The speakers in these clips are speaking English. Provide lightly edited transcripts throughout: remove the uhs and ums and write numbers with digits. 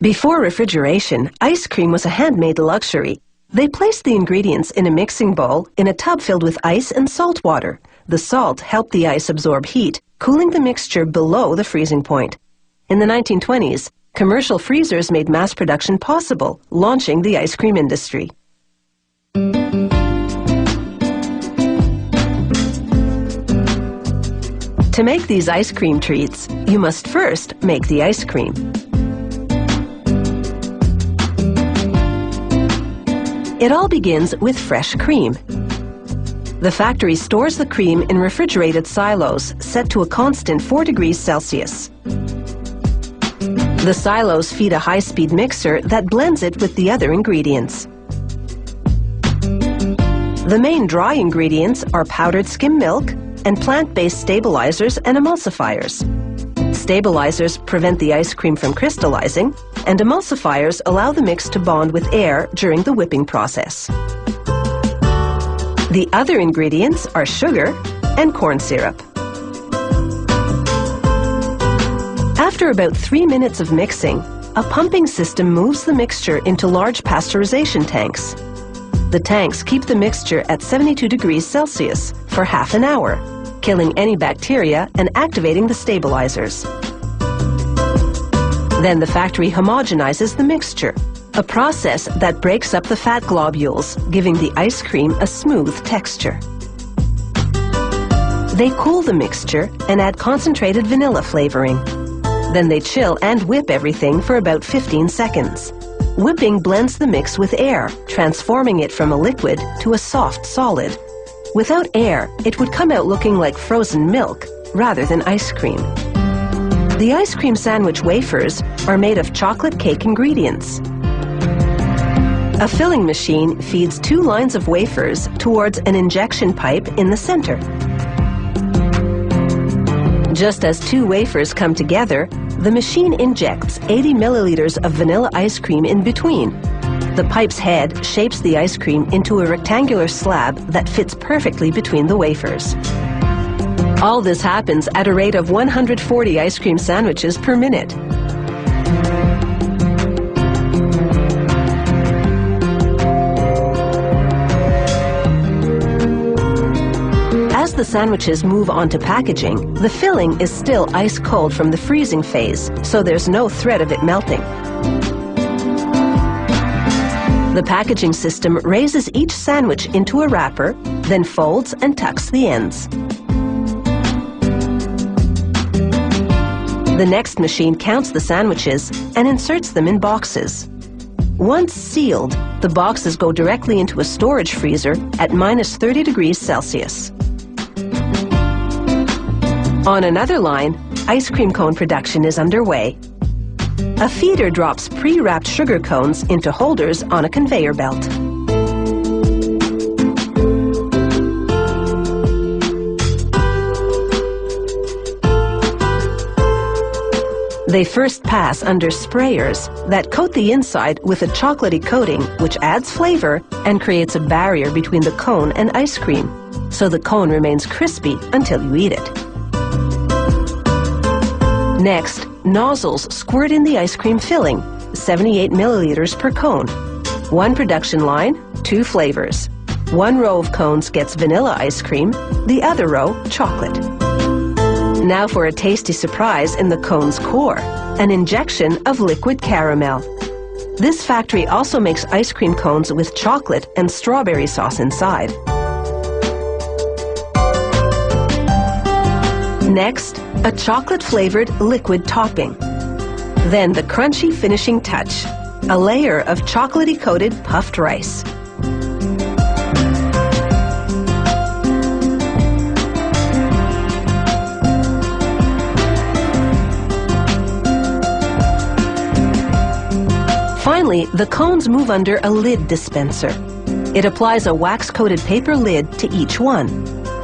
Before refrigeration, ice cream was a handmade luxury. They placed the ingredients in a mixing bowl in a tub filled with ice and salt water. The salt helped the ice absorb heat, cooling the mixture below the freezing point. In the 1920s, commercial freezers made mass production possible, launching the ice cream industry. To make these ice cream treats, you must first make the ice cream. It all begins with fresh cream. The factory stores the cream in refrigerated silos set to a constant 4 degrees Celsius. The silos feed a high-speed mixer that blends it with the other ingredients. The main dry ingredients are powdered skim milk and plant-based stabilizers and emulsifiers. Stabilizers prevent the ice cream from crystallizing, and emulsifiers allow the mix to bond with air during the whipping process. The other ingredients are sugar and corn syrup. After about 3 minutes of mixing, a pumping system moves the mixture into large pasteurization tanks. The tanks keep the mixture at 72 degrees Celsius for half an hour, killing any bacteria and activating the stabilizers. Then the factory homogenizes the mixture, a process that breaks up the fat globules, giving the ice cream a smooth texture. They cool the mixture and add concentrated vanilla flavoring. Then they chill and whip everything for about 15 seconds. Whipping blends the mix with air, transforming it from a liquid to a soft solid. Without air, it would come out looking like frozen milk rather than ice cream. The ice cream sandwich wafers are made of chocolate cake ingredients. A filling machine feeds 2 lines of wafers towards an injection pipe in the center. Just as 2 wafers come together, the machine injects 80 milliliters of vanilla ice cream in between. The pipe's head shapes the ice cream into a rectangular slab that fits perfectly between the wafers. All this happens at a rate of 140 ice cream sandwiches per minute. As the sandwiches move on to packaging, the filling is still ice cold from the freezing phase, so there's no threat of it melting. The packaging system raises each sandwich into a wrapper, then folds and tucks the ends. The next machine counts the sandwiches and inserts them in boxes. Once sealed, the boxes go directly into a storage freezer at -30 degrees Celsius. On another line, ice cream cone production is underway. A feeder drops pre-wrapped sugar cones into holders on a conveyor belt. They first pass under sprayers that coat the inside with a chocolatey coating which adds flavor and creates a barrier between the cone and ice cream, so the cone remains crispy until you eat it. Next, nozzles squirt in the ice cream filling, 78 milliliters per cone. 1 production line, 2 flavors. 1 row of cones gets vanilla ice cream, the other row chocolate. Now for a tasty surprise in the cone's core, an injection of liquid caramel. This factory also makes ice cream cones with chocolate and strawberry sauce inside. Next, a chocolate-flavored liquid topping. Then the crunchy finishing touch, a layer of chocolatey-coated puffed rice. Finally, the cones move under a lid dispenser. It applies a wax-coated paper lid to each one.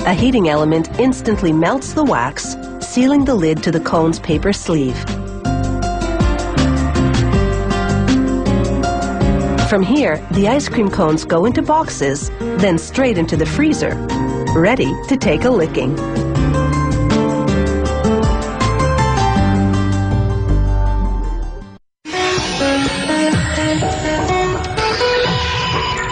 A heating element instantly melts the wax, sealing the lid to the cone's paper sleeve. From here, the ice cream cones go into boxes, then straight into the freezer, ready to take a licking.